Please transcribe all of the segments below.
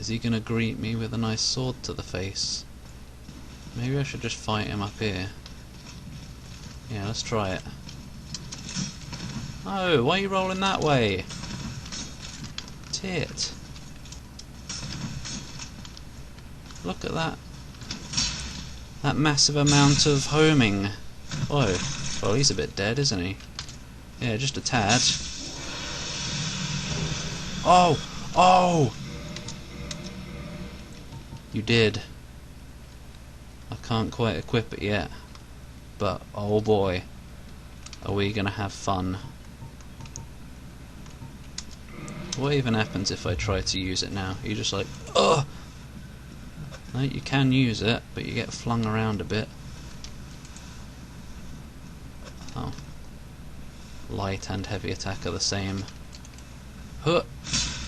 Is he gonna greet me with a nice sword to the face? Maybe I should just fight him up here. Yeah, let's try it. Oh, why are you rolling that way? Tit. Look at that. That massive amount of homing. Whoa. Well, he's a bit dead, isn't he? Yeah, just a tad. Oh! Oh! You did. I can't quite equip it yet. But, oh boy. Are we gonna have fun. What even happens if I try to use it now? You're just like, ugh! No, you can use it, but you get flung around a bit. Oh. Light and heavy attack are the same. Huh!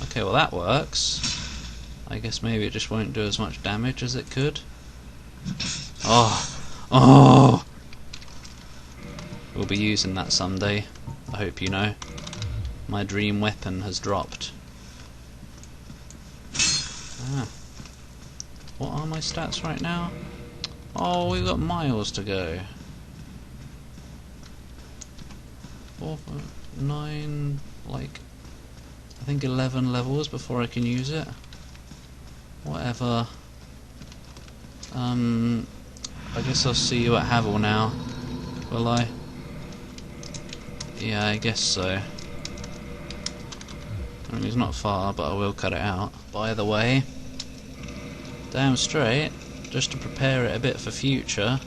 Okay, well that works. I guess maybe it just won't do as much damage as it could. Oh! Oh! We'll be using that someday. I hope you know. My dream weapon has dropped. Ah. What are my stats right now? Oh, we've got miles to go. 4, 5, 9, like, I think 11 levels before I can use it. Whatever. I guess I'll see you at Havel now. Will I? Yeah, I guess so. I mean, it's not far, but I will cut it out. By the way, damn straight, just to prepare it a bit for future,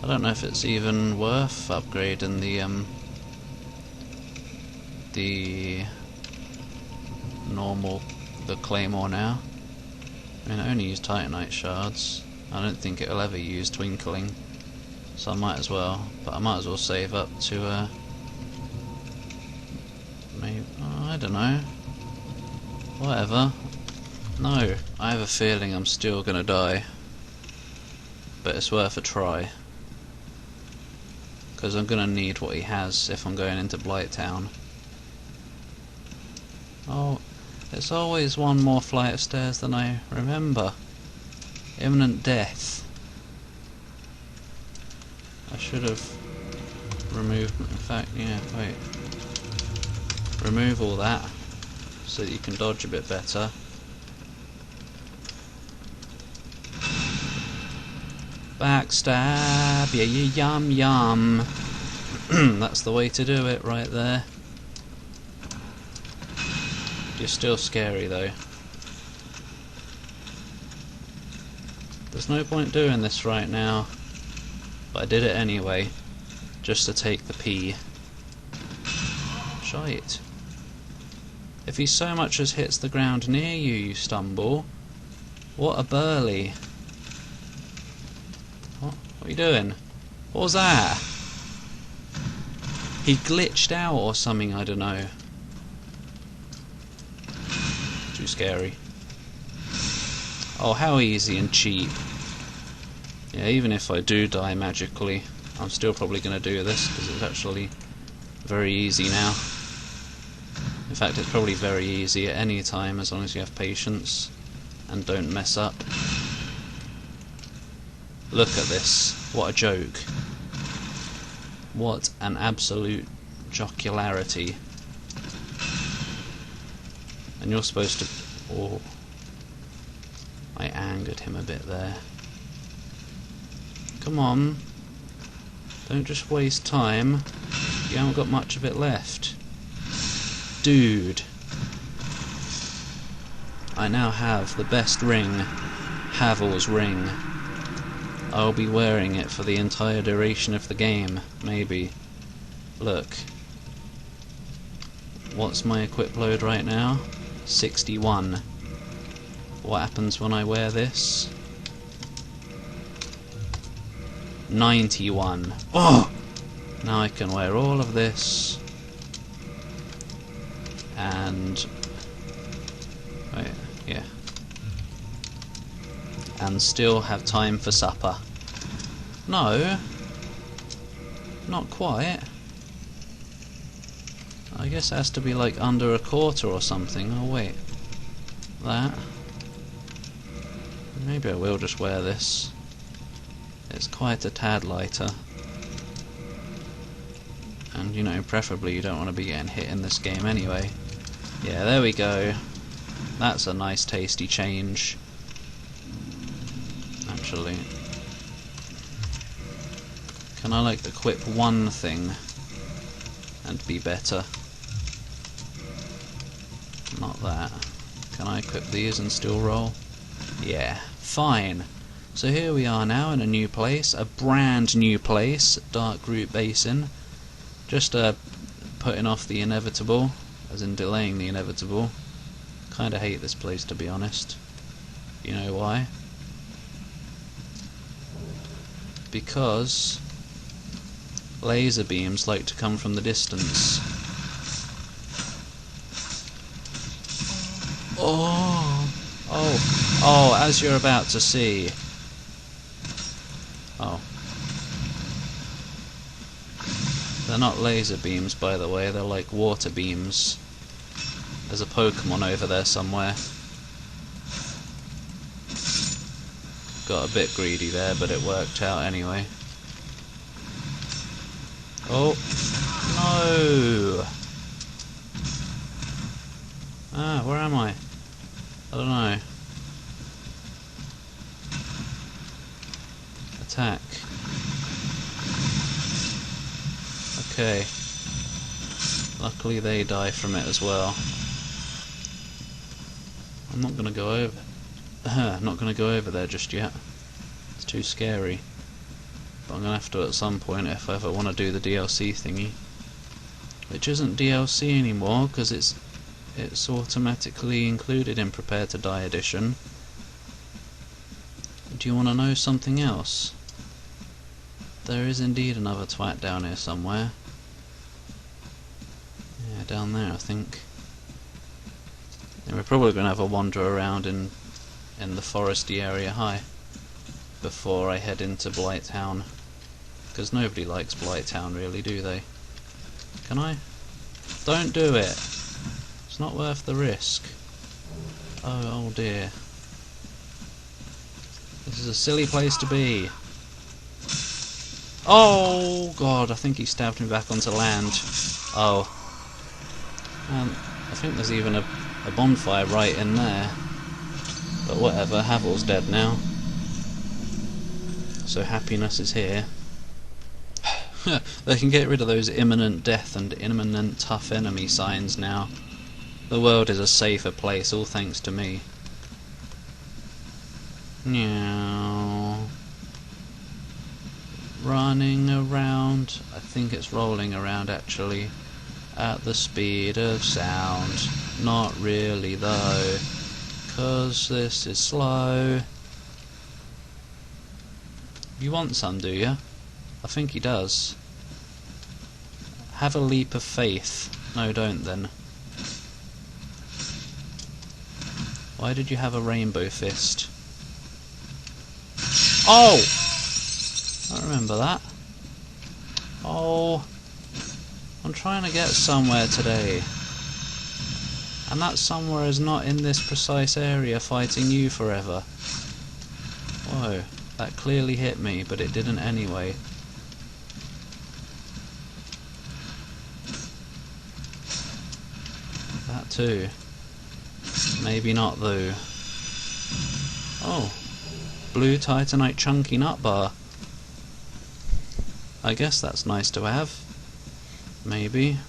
I don't know if it's even worth upgrading the Claymore now. I mean, I only use Titanite shards. I don't think it'll ever use Twinkling, so I might as well. But I might as well save up to maybe, I don't know. Whatever. No, I have a feeling I'm still gonna die, but it's worth a try. Because I'm gonna need what he has if I'm going into Blighttown. Oh, it's always one more flight of stairs than I remember. Imminent death. I should have removed, in fact, yeah, wait. Remove all that, so that you can dodge a bit better. Backstab, yeah, yum yum. That's the way to do it right there. You're still scary though. There's no point doing this right now, but I did it anyway, just to take the pee. Shite. If he so much as hits the ground near you, you stumble. What a burly. What are you doing? What was that? He glitched out or something, I don't know. Too scary. Oh, how easy and cheap. Yeah, even if I do die magically, I'm still probably going to do this, because it's actually very easy now. In fact, it's probably very easy at any time, as long as you have patience and don't mess up. Look at this. What a joke. What an absolute jocularity. And you're supposed to... Oh, I angered him a bit there. Come on. Don't just waste time. You haven't got much of it left. Dude. I now have the best ring. Havel's ring. I'll be wearing it for the entire duration of the game. Maybe. Look. What's my equip load right now? 61. What happens when I wear this? 91. Oh! Now I can wear all of this. And... wait, yeah. And still have time for supper. No. Not quite. I guess it has to be like under a quarter or something. Oh wait. That. Maybe I will just wear this. It's quite a tad lighter. And, you know, preferably you don't want to be getting hit in this game anyway. Yeah, there we go. That's a nice tasty change. Actually. Can I, like, equip one thing and be better? Not that. Can I equip these and still roll? Yeah, fine. So here we are now in a new place, a brand new place, Dark Root Basin. Just putting off the inevitable, as in delaying the inevitable. Kinda hate this place, to be honest. You know why? Because laser beams like to come from the distance. Oh, as you're about to see. Oh. They're not laser beams, by the way, they're like water beams. There's a Pokemon over there somewhere. Got a bit greedy there, but it worked out anyway. Oh, no! Ah, where am I? I don't know. Attack. Okay. Luckily they die from it as well. I'm not gonna go over. Not gonna go over there just yet. It's too scary. But I'm gonna have to at some point if I ever want to do the DLC thingy, which isn't DLC anymore because it's automatically included in Prepare to Die edition. Do you want to know something else? There is indeed another twat down here somewhere. Yeah, down there I think. And we're probably going to have a wander around in the foresty area high before I head into Blighttown, because nobody likes Blighttown really, do they? Can I? Don't do it! It's not worth the risk. Oh dear. This is a silly place to be. Oh god, I think he stabbed me back onto land. Oh. I think there's even a bonfire right in there. But whatever, Havel's dead now. So happiness is here. They can get rid of those imminent death and imminent tough enemy signs now. The world is a safer place, all thanks to me. Meow. Running around, I think it's rolling around actually, at the speed of sound. Not really though, 'cause this is slow. You want some, do you? I think he does. Have a leap of faith. No, don't then. Why did you have a rainbow fist? Oh! I remember that. Oh, I'm trying to get somewhere today. And that somewhere is not in this precise area fighting you forever. Whoa, that clearly hit me, but it didn't anyway. That too. Maybe not though. Oh, blue titanite chunky nut bar. I guess that's nice to have. Maybe.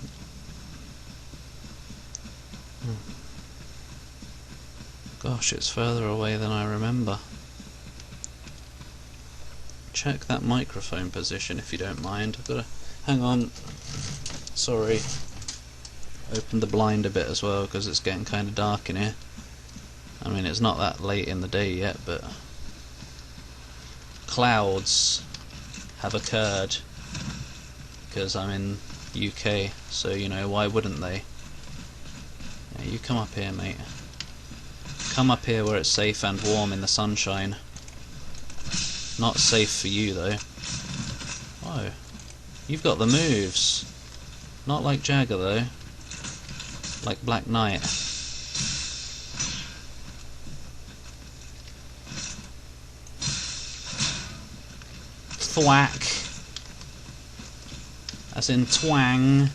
Gosh, it's further away than I remember. Check that microphone position if you don't mind. I've got to... hang on. Sorry. Open the blind a bit as well because it's getting kind of dark in here. I mean, it's not that late in the day yet, but... clouds have occurred. Because I'm in UK, so you know, why wouldn't they? Yeah, you come up here, mate. Come up here where it's safe and warm in the sunshine. Not safe for you, though. Oh, you've got the moves. Not like Jagger, though. Like Black Knight. thwack. As in twang.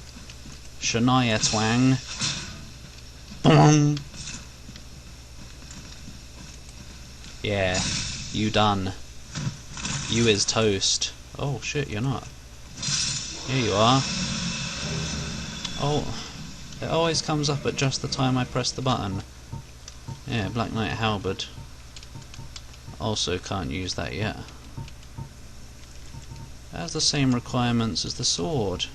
Shania twang. Boom. Yeah, you done. You is toast. Oh shit, you're not. Here you are. Oh, it always comes up at just the time I press the button. Yeah, Black Knight Halberd. Also can't use that yet. It has the same requirements as the sword.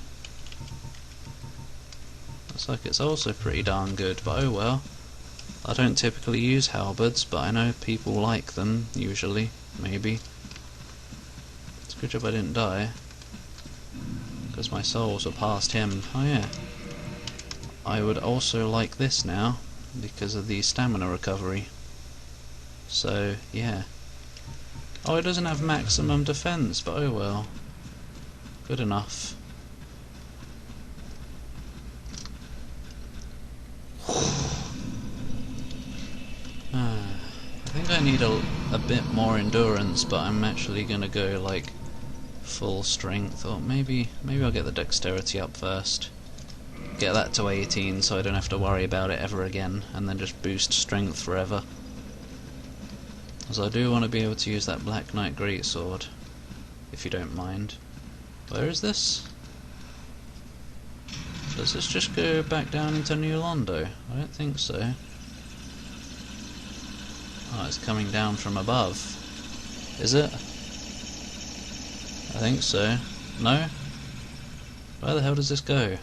Looks like it's also pretty darn good, but oh well. I don't typically use halberds, but I know people like them, usually, maybe. It's a good job I didn't die, because my souls were past him. Oh yeah. I would also like this now, because of the stamina recovery. So, yeah. Oh, it doesn't have maximum defense, but oh well. Good enough. I think I need a bit more endurance, but I'm actually gonna go like full strength, or maybe I'll get the dexterity up first. Get that to 18 so I don't have to worry about it ever again, and then just boost strength forever. As I do want to be able to use that Black Knight Greatsword, if you don't mind. Where is this? Does this just go back down into New Londo? I don't think so. Oh, it's coming down from above. Is it? I think so. No? Where the hell does this go?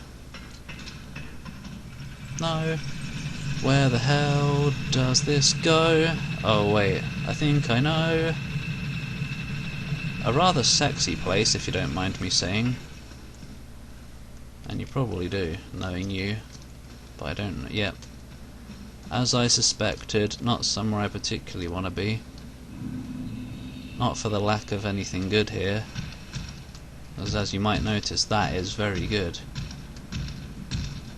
No. Where the hell does this go? Oh wait, I think I know. A rather sexy place, if you don't mind me saying. And you probably do, knowing you. But I don't. Yep. As I suspected, not somewhere I particularly want to be. Not for the lack of anything good here. As you might notice, that is very good.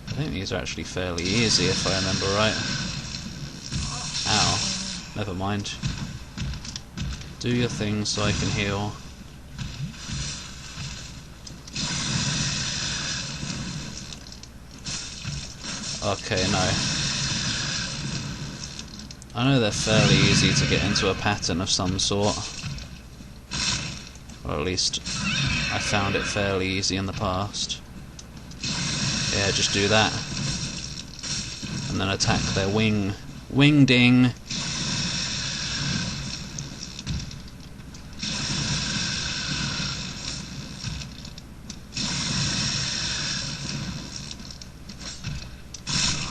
I think these are actually fairly easy if I remember right. Ow. Never mind. Do your thing so I can heal. Okay, no. I know they're fairly easy to get into a pattern of some sort. Or at least I found it fairly easy in the past. Yeah, just do that. And then attack their wing. Wing ding!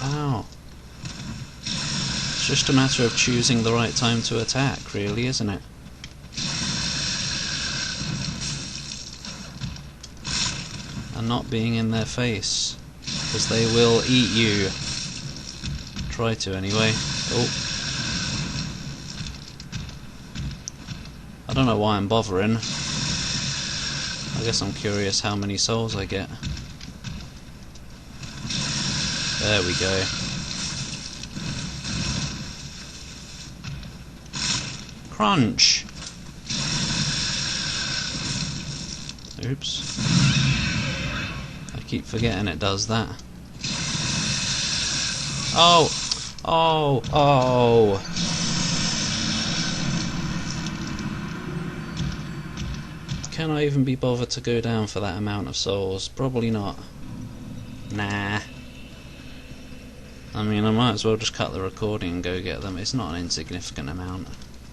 Ow. It's just a matter of choosing the right time to attack, really, isn't it? And not being in their face. Because they will eat you. Try to, anyway. Oh. I don't know why I'm bothering. I guess I'm curious how many souls I get. There we go. Crunch! Oops. I keep forgetting it does that. Oh! Oh! Oh! Can I even be bothered to go down for that amount of souls? Probably not. Nah. I mean, I might as well just cut the recording and go get them. It's not an insignificant amount.